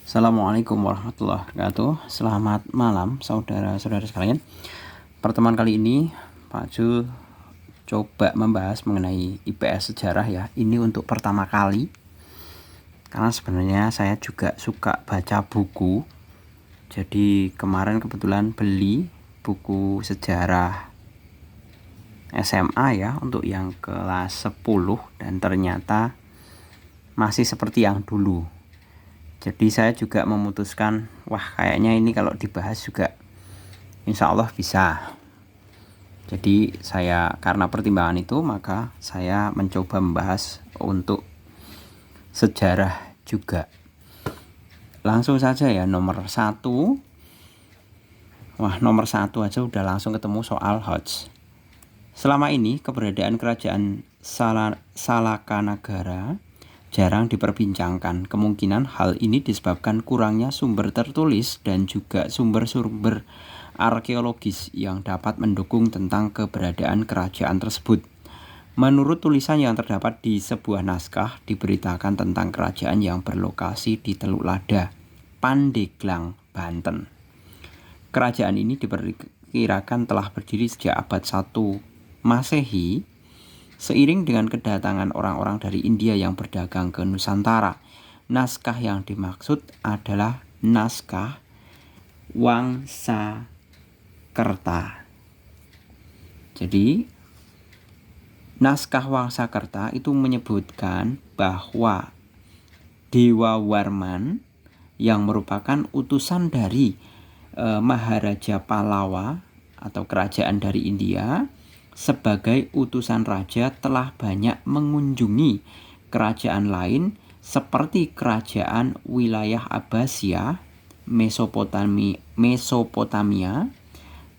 Assalamualaikum warahmatullahi wabarakatuh. Selamat malam saudara-saudara sekalian. Pertemuan kali ini Pak Jul coba membahas mengenai IPS sejarah ya. Ini untuk pertama kali. Karena sebenarnya saya juga suka baca buku. Jadi kemarin kebetulan beli buku sejarah SMA ya untuk yang kelas 10 dan ternyata masih seperti yang dulu. Jadi saya juga memutuskan, wah kayaknya ini kalau dibahas juga insya Allah bisa. Jadi saya karena pertimbangan itu maka saya mencoba membahas untuk sejarah juga. Langsung saja ya nomor 1. Wah nomor 1 aja udah langsung ketemu soal Hots. Selama ini keberadaan kerajaan Salakanagara jarang diperbincangkan. Kemungkinan hal ini disebabkan kurangnya sumber tertulis dan juga sumber-sumber arkeologis yang dapat mendukung tentang keberadaan kerajaan tersebut. Menurut tulisan yang terdapat di sebuah naskah, diberitakan tentang kerajaan yang berlokasi di Teluk Lada, Pandeglang, Banten. Kerajaan ini diperkirakan telah berdiri sejak abad 1 Masehi, seiring dengan kedatangan orang-orang dari India yang berdagang ke Nusantara. Naskah yang dimaksud adalah naskah Wangsakerta. Jadi, naskah Wangsakerta itu menyebutkan bahwa Dewa Warman yang merupakan utusan dari Maharaja Pallava atau kerajaan dari India sebagai utusan raja telah banyak mengunjungi kerajaan lain seperti kerajaan wilayah Abbasiyah, Mesopotamia,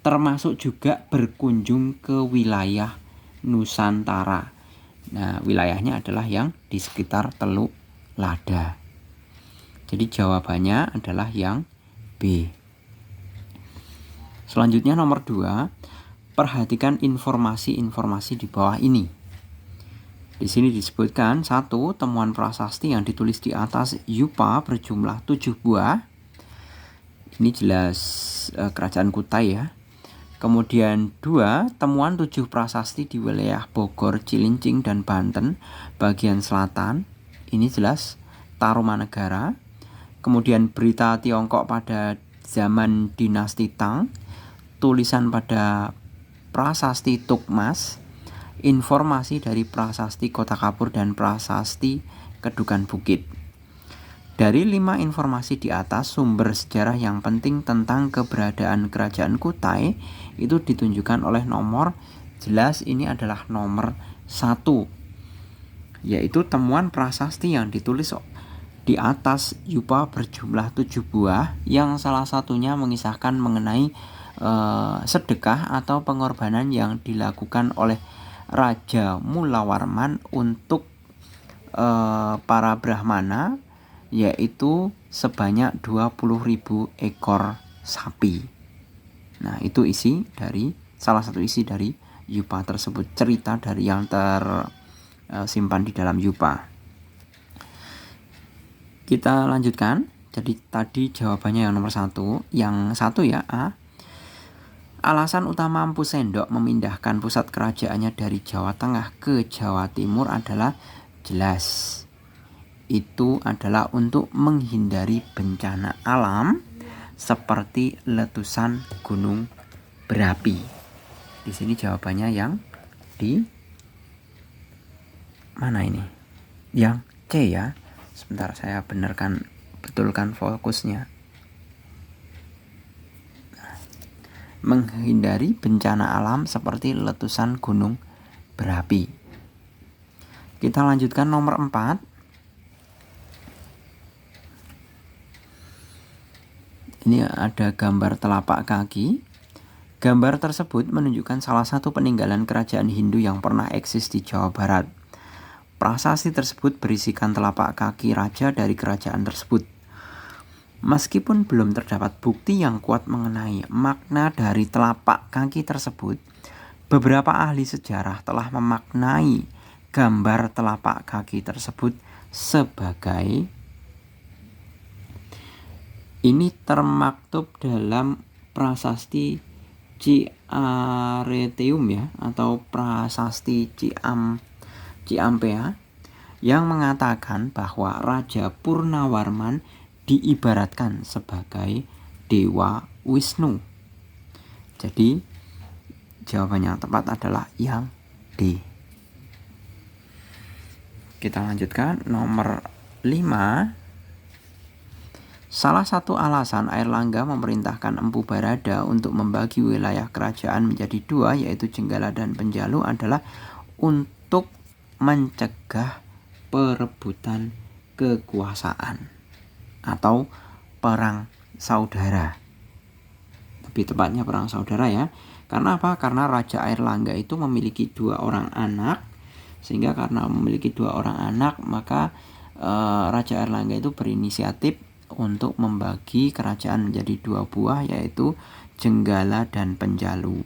termasuk juga berkunjung ke wilayah Nusantara. Nah, wilayahnya adalah yang di sekitar Teluk Lada. Jadi jawabannya adalah yang B. Selanjutnya nomor 2, perhatikan informasi-informasi di bawah ini. Di sini disebutkan 1. Temuan prasasti yang ditulis di atas Yupa berjumlah 7 buah. Ini jelas kerajaan Kutai ya. Kemudian 2. Temuan 7 prasasti di wilayah Bogor, Cilincing, dan Banten bagian selatan. Ini jelas Tarumanegara. Kemudian berita Tiongkok pada zaman dinasti Tang, tulisan pada prasasti Tukmas, informasi dari prasasti Kota Kapur dan prasasti Kedukan Bukit. Dari 5 informasi di atas, sumber sejarah yang penting tentang keberadaan kerajaan Kutai itu ditunjukkan oleh nomor, jelas ini adalah nomor 1, yaitu temuan prasasti yang ditulis di atas Yupa berjumlah 7 buah yang salah satunya mengisahkan mengenai sedekah atau pengorbanan yang dilakukan oleh Raja Mulawarman untuk para Brahmana, yaitu sebanyak 20.000 ekor sapi. Nah, itu salah satu isi dari Yupa tersebut, cerita dari yang tersimpan di dalam Yupa. Kita lanjutkan. Jadi tadi jawabannya yang nomor 1, yang 1 ya A. Alasan utama Empu Sendok memindahkan pusat kerajaannya dari Jawa Tengah ke Jawa Timur adalah jelas. Itu adalah untuk menghindari bencana alam seperti letusan gunung berapi. Di sini jawabannya yang di mana ini? Yang C ya. Sebentar saya betulkan fokusnya. Menghindari bencana alam seperti letusan gunung berapi. Kita lanjutkan nomor 4. Ini ada gambar telapak kaki. Gambar tersebut menunjukkan salah satu peninggalan kerajaan Hindu yang pernah eksis di Jawa Barat. Prasasti tersebut berisikan telapak kaki raja dari kerajaan tersebut. Meskipun belum terdapat bukti yang kuat mengenai makna dari telapak kaki tersebut, beberapa ahli sejarah telah memaknai gambar telapak kaki tersebut sebagai Ini termaktub dalam prasasti Ciareteum ya, atau prasasti Ciampea, yang mengatakan bahwa Raja Purnawarman diibaratkan sebagai Dewa Wisnu. Jadi jawaban yang tepat adalah yang D. Kita lanjutkan nomor 5. Salah satu alasan Airlangga memerintahkan Empu Barada untuk membagi wilayah kerajaan menjadi 2, yaitu Jenggala dan Penjalu, adalah untuk mencegah perebutan kekuasaan atau perang saudara. Lebih tepatnya perang saudara ya. Karena apa? Karena Raja Airlangga itu memiliki 2 orang anak, sehingga karena memiliki 2 orang anak, maka Raja Airlangga itu berinisiatif untuk membagi kerajaan menjadi 2 buah, yaitu Jenggala dan Penjalu,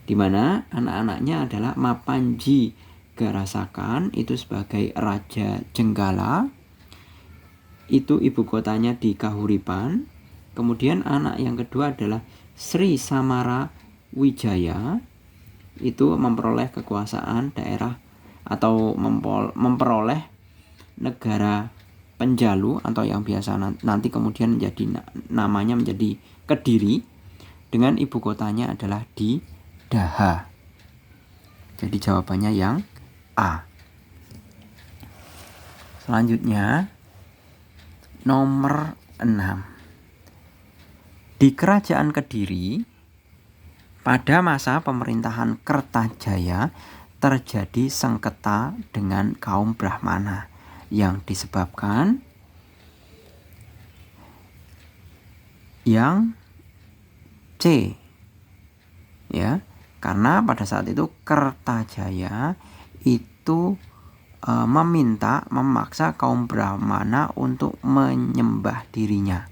di mana anak-anaknya adalah Mapanji Garasakan itu sebagai Raja Jenggala, itu ibu kotanya di Kahuripan. Kemudian anak yang kedua adalah Sri Samara Wijaya, itu memperoleh kekuasaan daerah atau memperoleh negara Penjalu, atau yang biasa nanti kemudian menjadi namanya menjadi Kediri, dengan ibu kotanya adalah di Daha. Jadi jawabannya yang A. Selanjutnya nomor 6. Di Kerajaan Kediri pada masa pemerintahan Kertajaya terjadi sengketa dengan kaum Brahmana yang disebabkan yang C ya, karena pada saat itu Kertajaya itu memaksa kaum Brahmana untuk menyembah dirinya.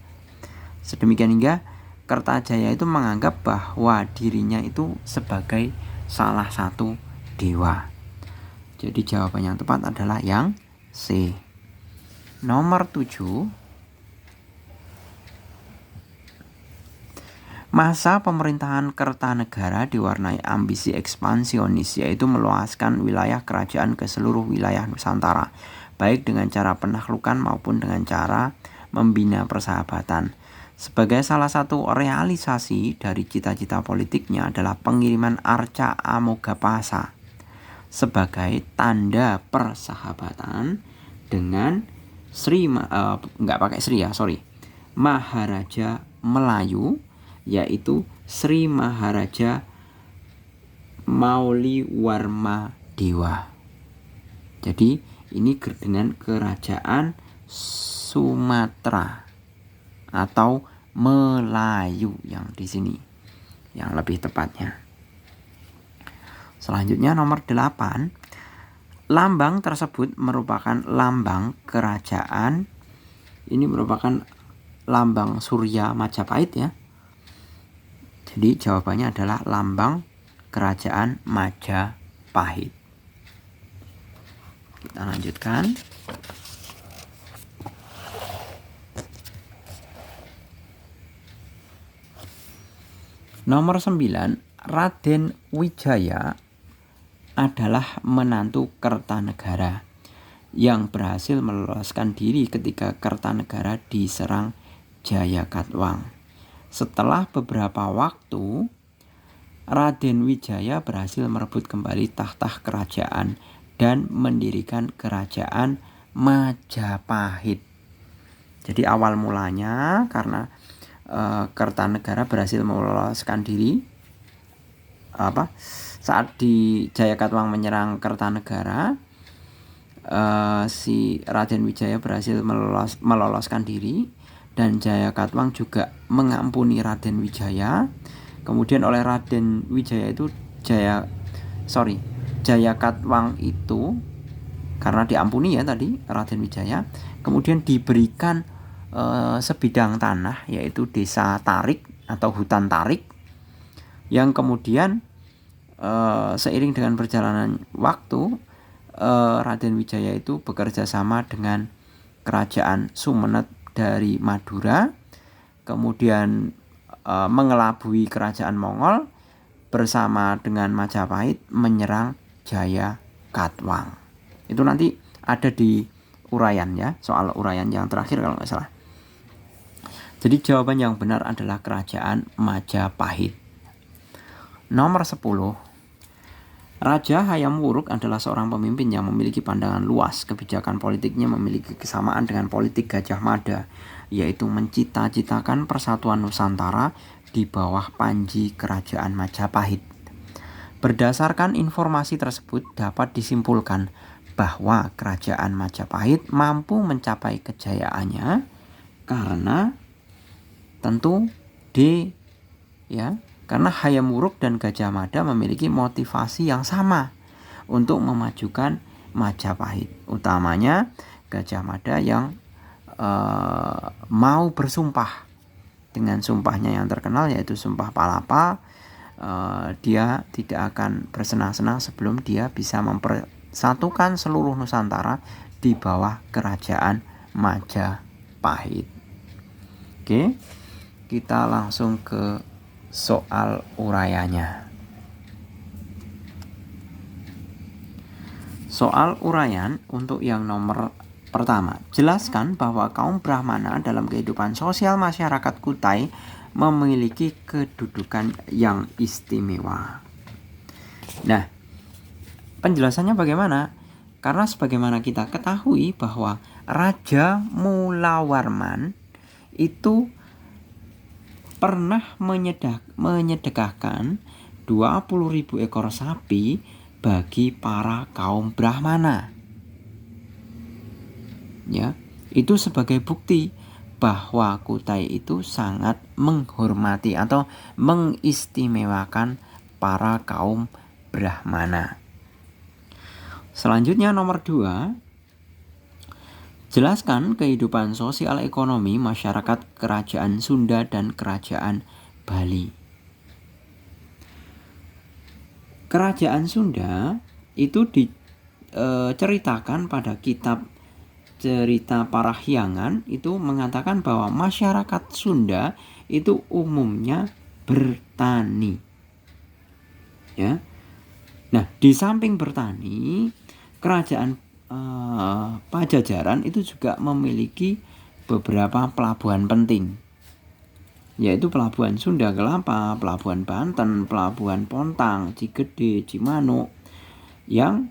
Sedemikian hingga Kertajaya itu menganggap bahwa dirinya itu sebagai salah satu dewa. Jadi jawaban yang tepat adalah yang C. Nomor 7. Masa pemerintahan Kertanegara diwarnai ambisi ekspansionis, yaitu meluaskan wilayah kerajaan ke seluruh wilayah Nusantara, baik dengan cara penaklukan maupun dengan cara membina persahabatan. Sebagai salah satu realisasi dari cita-cita politiknya adalah pengiriman Arca Amogapasa sebagai tanda persahabatan dengan Maharaja Melayu, yaitu Sri Maharaja Mauliwarma Dewa. Jadi ini dengan kerajaan Sumatera atau Melayu yang di sini yang lebih tepatnya. Selanjutnya nomor 8. Lambang tersebut merupakan lambang kerajaan. Ini merupakan lambang Surya Majapahit ya. Jadi jawabannya adalah lambang kerajaan Majapahit. Kita lanjutkan. Nomor 9. Raden Wijaya adalah menantu Kertanegara yang berhasil meloloskan diri ketika Kertanegara diserang Jayakatwang. Setelah beberapa waktu, Raden Wijaya berhasil merebut kembali tahta kerajaan dan mendirikan kerajaan Majapahit. Jadi awal mulanya karena Kertanegara berhasil meloloskan diri saat di Jayakatwang menyerang Kertanegara, si Raden Wijaya berhasil meloloskan diri, dan Jayakatwang juga mengampuni Raden Wijaya. Kemudian oleh Raden Wijaya itu Jayakatwang itu karena diampuni ya tadi Raden Wijaya, kemudian diberikan sebidang tanah, yaitu desa Tarik atau hutan Tarik, yang kemudian seiring dengan perjalanan waktu, Raden Wijaya itu bekerja sama dengan kerajaan Sumenep dari Madura, kemudian mengelabui kerajaan Mongol bersama dengan Majapahit menyerang Jayakatwang. Itu nanti ada di uraian ya, soal uraian yang terakhir kalau nggak salah. Jadi jawaban yang benar adalah kerajaan Majapahit. Nomor 10. Raja Hayam Wuruk adalah seorang pemimpin yang memiliki pandangan luas. Kebijakan politiknya memiliki kesamaan dengan politik Gajah Mada, yaitu mencita-citakan persatuan Nusantara di bawah panji kerajaan Majapahit. Berdasarkan informasi tersebut dapat disimpulkan bahwa kerajaan Majapahit mampu mencapai kejayaannya karena tentu karena Hayam Wuruk dan Gajah Mada memiliki motivasi yang sama untuk memajukan Majapahit. Utamanya Gajah Mada yang mau bersumpah dengan sumpahnya yang terkenal yaitu Sumpah Palapa. Dia tidak akan bersenang-senang sebelum dia bisa mempersatukan seluruh Nusantara di bawah kerajaan Majapahit. Oke, kita langsung ke soal uraiannya. Soal uraian untuk yang nomor pertama. Jelaskan bahwa kaum Brahmana dalam kehidupan sosial masyarakat Kutai memiliki kedudukan yang istimewa. Nah, penjelasannya bagaimana? Karena sebagaimana kita ketahui bahwa Raja Mulawarman itu pernah menyedekahkan 20.000 ekor sapi bagi para kaum Brahmana. Ya, itu sebagai bukti bahwa Kutai itu sangat menghormati atau mengistimewakan para kaum Brahmana. Selanjutnya nomor 2. Jelaskan kehidupan sosial ekonomi masyarakat Kerajaan Sunda dan Kerajaan Bali. Kerajaan Sunda itu diceritakan pada kitab Cerita Parahyangan, itu mengatakan bahwa masyarakat Sunda itu umumnya bertani. Ya. Nah, di samping bertani, kerajaan Pajajaran itu juga memiliki beberapa pelabuhan penting, yaitu Pelabuhan Sunda Kelapa, Pelabuhan Banten, Pelabuhan Pontang, Cigede, Cimanuk, yang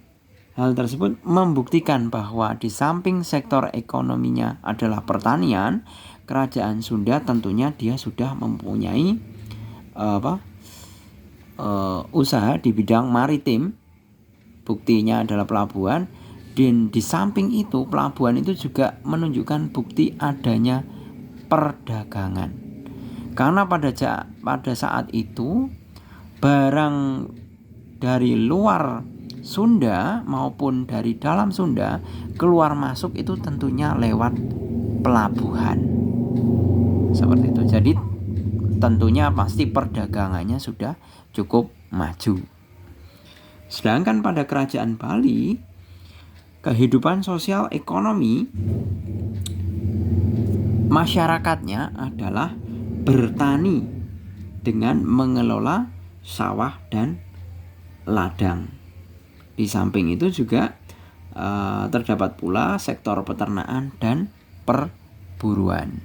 hal tersebut membuktikan bahwa di samping sektor ekonominya adalah pertanian, kerajaan Sunda tentunya dia sudah mempunyai usaha di bidang maritim. Buktinya adalah pelabuhan. Dan di samping itu pelabuhan itu juga menunjukkan bukti adanya perdagangan. Karena pada saat itu barang dari luar Sunda maupun dari dalam Sunda keluar masuk itu tentunya lewat pelabuhan. Seperti itu. Jadi tentunya pasti perdagangannya sudah cukup maju. Sedangkan pada kerajaan Bali, kehidupan sosial ekonomi masyarakatnya adalah bertani dengan mengelola sawah dan ladang. Di samping itu juga terdapat pula sektor peternakan dan perburuan.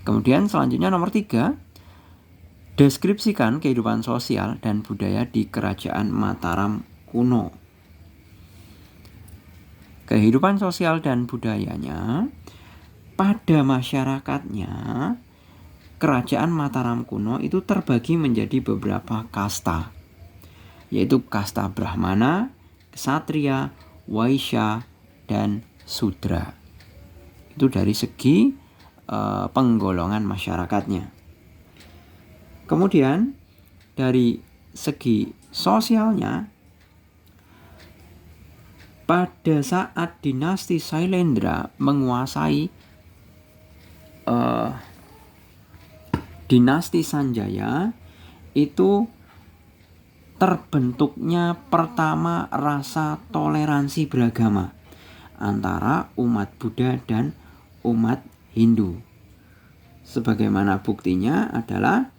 Kemudian selanjutnya nomor 3, deskripsikan kehidupan sosial dan budaya di Kerajaan Mataram kuno. Kehidupan sosial dan budayanya pada masyarakatnya, Kerajaan Mataram kuno itu terbagi menjadi beberapa kasta, yaitu kasta Brahmana, Ksatria, Waisya, dan Sudra. Itu dari segi penggolongan masyarakatnya. Kemudian dari segi sosialnya, pada saat dinasti Sailendra menguasai dinasti Sanjaya, itu terbentuknya pertama rasa toleransi beragama antara umat Buddha dan umat Hindu. Sebagaimana buktinya adalah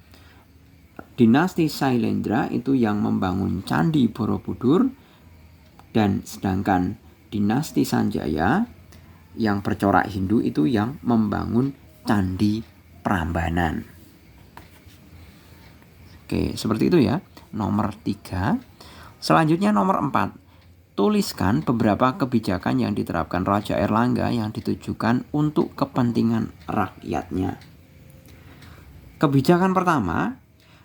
dinasti Sailendra itu yang membangun Candi Borobudur, dan sedangkan dinasti Sanjaya yang bercorak Hindu itu yang membangun Candi Prambanan. Oke, seperti itu ya. Nomor 3. Selanjutnya nomor 4. Tuliskan beberapa kebijakan yang diterapkan Raja Airlangga yang ditujukan untuk kepentingan rakyatnya. Kebijakan pertama,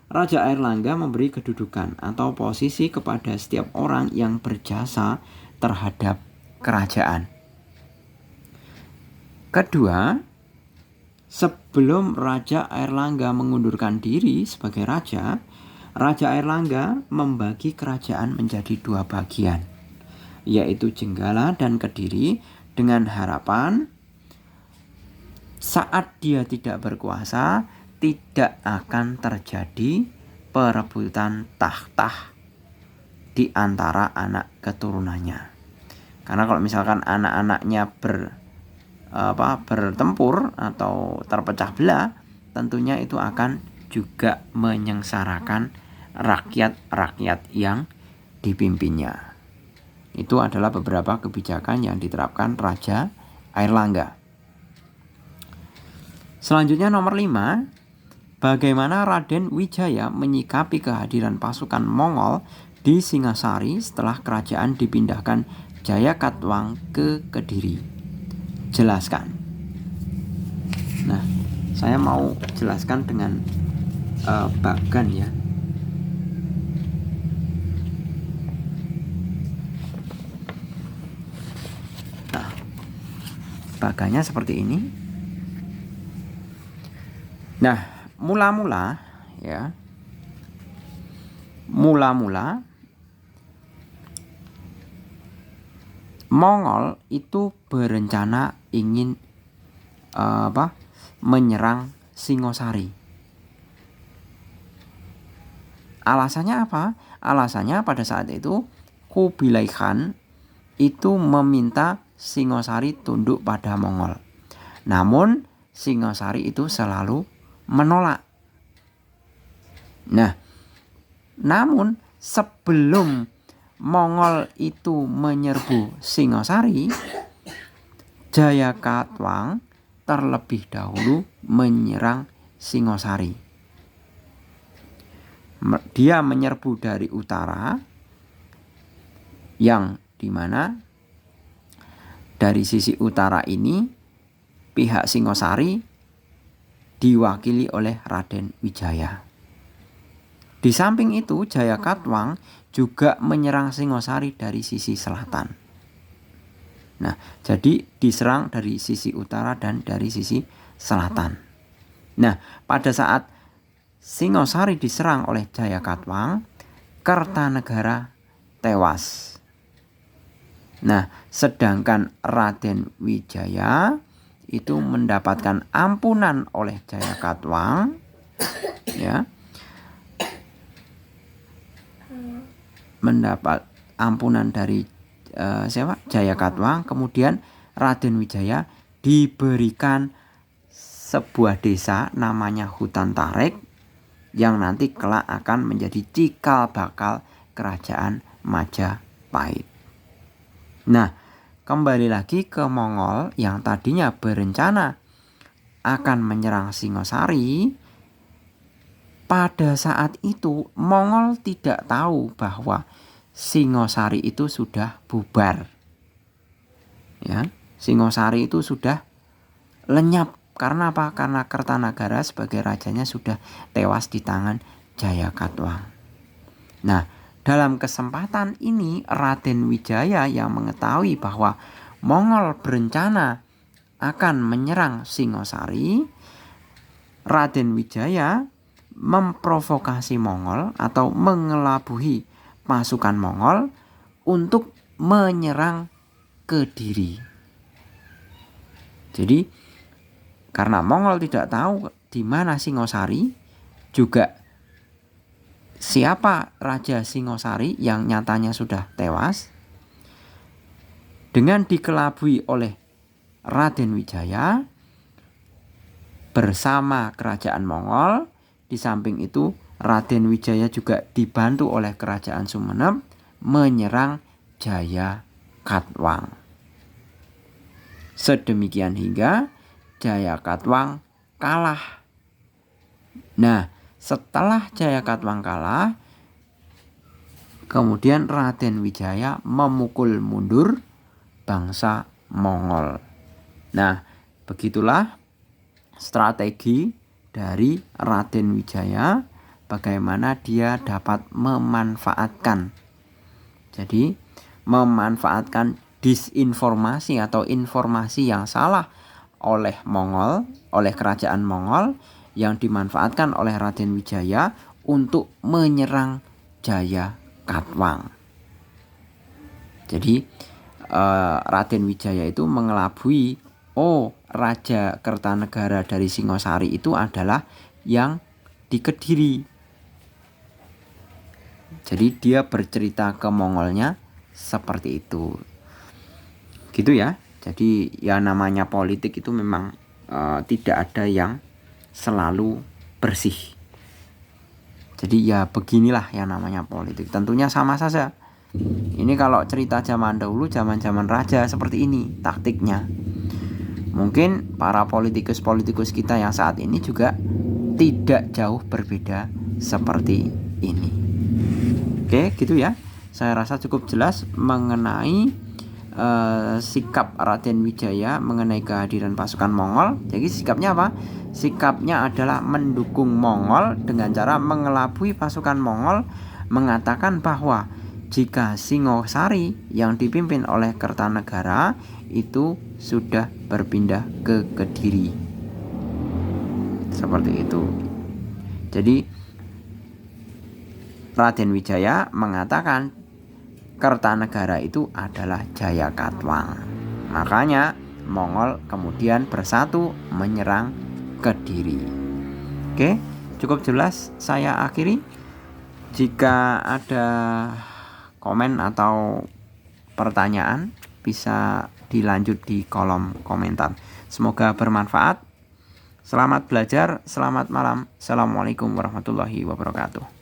Raja Airlangga memberi kedudukan atau posisi kepada setiap orang yang berjasa terhadap kerajaan. Kedua, sebelum Raja Airlangga mengundurkan diri sebagai raja, Raja Airlangga membagi kerajaan menjadi 2 bagian, yaitu Jenggala dan Kediri, dengan harapan saat dia tidak berkuasa, tidak akan terjadi perebutan takhta di antara anak keturunannya. Karena kalau misalkan anak-anaknya bertempur atau terpecah belah, tentunya itu akan juga menyengsarakan rakyat-rakyat yang dipimpinnya. Itu adalah beberapa kebijakan yang diterapkan Raja Airlangga. Selanjutnya nomor 5, bagaimana Raden Wijaya menyikapi kehadiran pasukan Mongol di Singasari setelah kerajaan dipindahkan Jayakatwang ke Kediri? Jelaskan. Nah, saya mau jelaskan dengan bagan ya. Nah, bagannya seperti ini. Nah, mula-mula Mongol itu berencana ingin menyerang Singosari. Alasannya apa? Alasannya pada saat itu Kubilai Khan itu meminta Singosari tunduk pada Mongol. Namun Singosari itu selalu menolak. Nah, namun sebelum Mongol itu menyerbu Singosari, Jayakatwang terlebih dahulu menyerang Singosari. Dia menyerbu dari utara, yang dimana dari sisi utara ini pihak Singosari diwakili oleh Raden Wijaya. Di samping itu Jayakatwang juga menyerang Singosari dari sisi selatan. Nah, jadi diserang dari sisi utara dan dari sisi selatan. Nah, pada saat Singosari diserang oleh Jayakatwang, Kertanegara tewas. Nah, sedangkan Raden Wijaya itu mendapatkan ampunan oleh Jayakatwang, ya. Mendapat ampunan dari Jayakatwang. Kemudian Raden Wijaya diberikan sebuah desa namanya Hutan Tarik, yang nanti kelak akan menjadi cikal bakal kerajaan Majapahit. Nah, kembali lagi ke Mongol yang tadinya berencana akan menyerang Singosari. Pada saat itu Mongol tidak tahu bahwa Singosari itu sudah bubar. Ya, Singosari itu sudah lenyap. Karena apa? Karena Kertanagara sebagai rajanya sudah tewas di tangan Jayakatwang. Nah, dalam kesempatan ini Raden Wijaya yang mengetahui bahwa Mongol berencana akan menyerang Singosari, Raden Wijaya memprovokasi Mongol atau mengelabuhi pasukan Mongol untuk menyerang Kediri. Jadi karena Mongol tidak tahu di mana Singosari, juga siapa Raja Singosari yang nyatanya sudah tewas, dengan dikelabui oleh Raden Wijaya bersama kerajaan Mongol. Di samping itu Raden Wijaya juga dibantu oleh kerajaan Sumenep menyerang Jayakatwang. Sedemikian hingga Jayakatwang kalah. Nah, setelah Jayakatwang kalah, kemudian Raden Wijaya memukul mundur bangsa Mongol. Nah, begitulah strategi dari Raden Wijaya, bagaimana dia dapat memanfaatkan. Jadi, memanfaatkan disinformasi atau informasi yang salah oleh Mongol, oleh kerajaan Mongol, yang dimanfaatkan oleh Raden Wijaya untuk menyerang Jayakatwang. Jadi Raden Wijaya itu mengelabui, Raja Kertanegara dari Singosari itu adalah yang di Kediri. Jadi dia bercerita ke Mongolnya seperti itu. Gitu ya. Jadi ya namanya politik itu memang tidak ada yang selalu bersih. Jadi ya beginilah yang namanya politik. Tentunya sama saja. Ini kalau cerita zaman dahulu, zaman-zaman raja seperti ini taktiknya. Mungkin para politikus-politikus kita yang saat ini juga tidak jauh berbeda seperti ini. Oke, gitu ya. Saya rasa cukup jelas mengenai sikap Raden Wijaya mengenai kehadiran pasukan Mongol. Jadi sikapnya apa? Sikapnya adalah mendukung Mongol dengan cara mengelabui pasukan Mongol, mengatakan bahwa jika Singosari yang dipimpin oleh Kertanegara itu sudah berpindah ke Kediri. Seperti itu. Jadi Raden Wijaya mengatakan Kertanegara itu adalah Jayakatwang. Makanya Mongol kemudian bersatu menyerang Kediri. Oke, cukup jelas saya akhiri. Jika ada komen atau pertanyaan bisa dilanjut di kolom komentar. Semoga bermanfaat. Selamat belajar, selamat malam. Assalamualaikum warahmatullahi wabarakatuh.